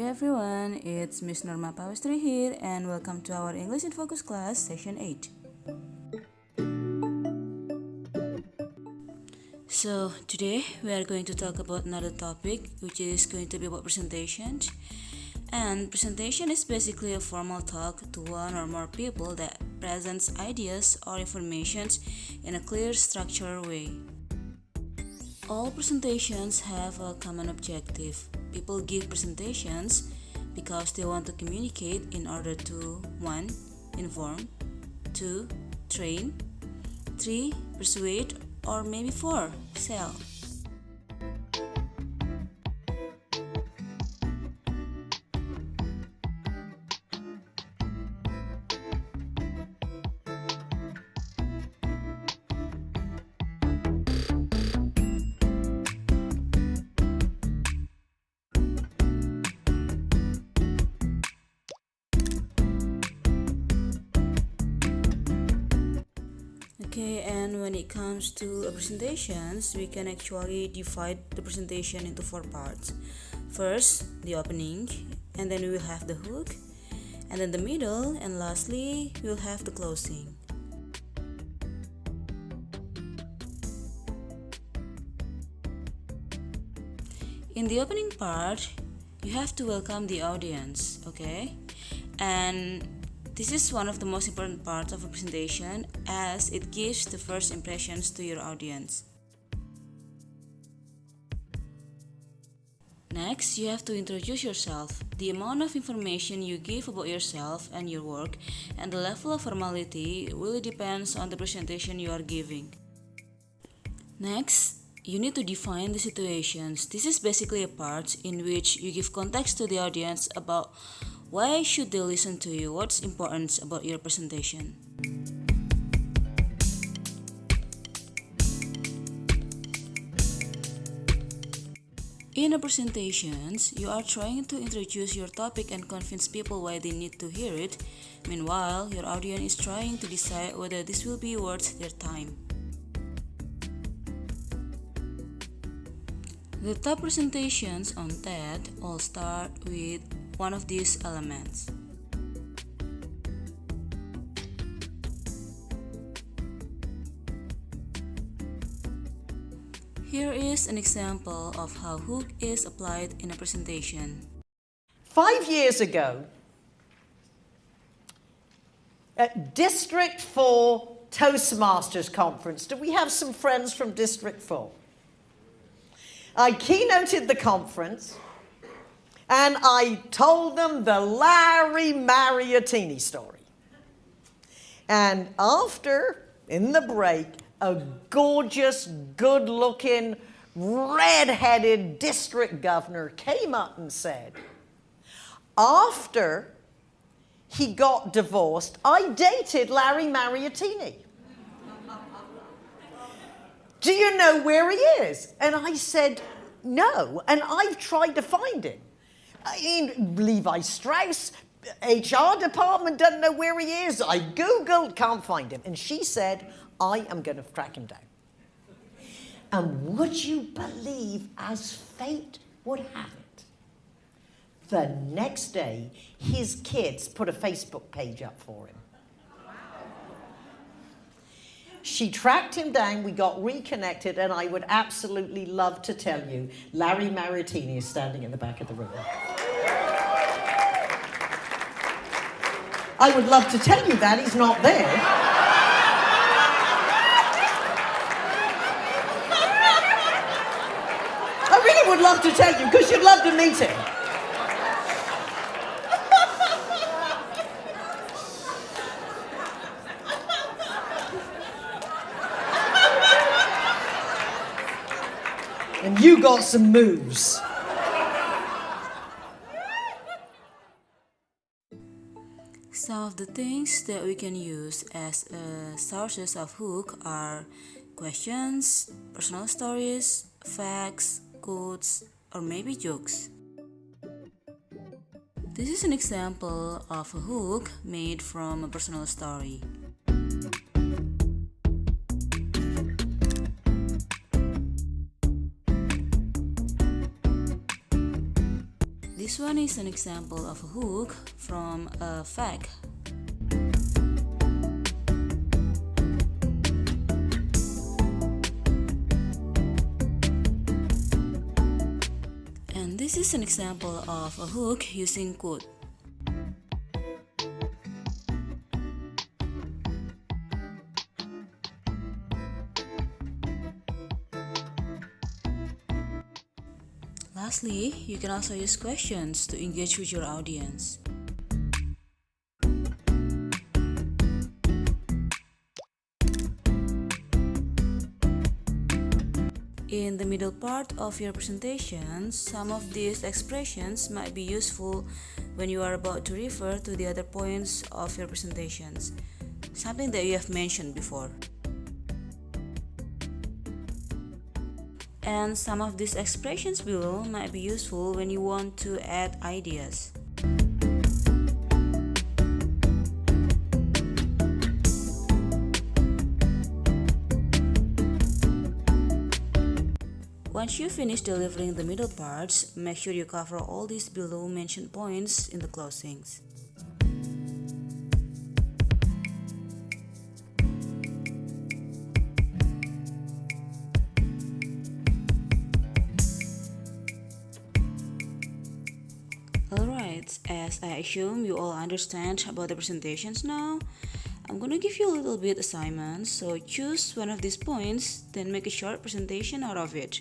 everyone, it's Miss Norma Pawestri here and welcome to our English in Focus class session 8. So today we are going to talk about another topic which is going to be about presentations. And presentation is basically a formal talk to one or more people that presents ideas or informations in a clear structured way. All presentations have a common objective. People give presentations because they want to communicate in order to 1. Inform, 2. Train, 3. Persuade, or maybe 4. Sell. Okay, and when it comes to presentations, we can actually divide the presentation into 4 parts. First, the opening, and then we will have the hook, and then the middle, and lastly, we will have the closing. In the opening part, you have to welcome the audience, okay? And this is one of the most important parts of a presentation as it gives the first impressions to your audience. Next, you have to introduce yourself. The amount of information you give about yourself and your work and the level of formality really depends on the presentation you are giving. Next, you need to define the situations. This is basically a part in which you give context to the audience about why should they listen to you, what's important about your presentation. In a presentations, you are trying to introduce your topic and convince people why they need to hear it. Meanwhile, your audience is trying to decide whether this will be worth their time. The top presentations on TED all start with one of these elements. Here is an example of how hook is applied in a presentation. 5 years ago, at District 4 Toastmasters Conference, do we have some friends from District 4? I keynoted the conference and I told them the Larry Mariottini story. And after, in the break, a gorgeous, good-looking, red-headed district governor came up and said, after he got divorced, I dated Larry Mariottini. Do you know where he is? And I said, no, and I've tried to find him. I mean, Levi Strauss, HR department doesn't know where he is. I Googled, can't find him. And she said, I am going to track him down. And would you believe, as fate would have it, the next day, his kids put a Facebook page up for him. She tracked him down, we got reconnected, and I would absolutely love to tell you, Larry Mariottini is standing in the back of the room. I would love to tell you that, he's not there. I really would love to tell you, because you'd love to meet him. And you got some moves. Some of the things that we can use as sources of hook are questions, personal stories, facts, quotes, or maybe jokes. This is an example of a hook made from a personal story. This one is an example of a hook from a fact. And this is an example of a hook using quote. Lastly, you can also use questions to engage with your audience. In the middle part of your presentation, some of these expressions might be useful when you are about to refer to the other points of your presentations, something that you have mentioned before. And some of these expressions below might be useful when you want to add ideas. Once you finish delivering the middle parts, make sure you cover all these below mentioned points in the closings. Alright, as I assume you all understand about the presentations now, I'm gonna give you a little bit assignment, so choose one of these points, then make a short presentation out of it.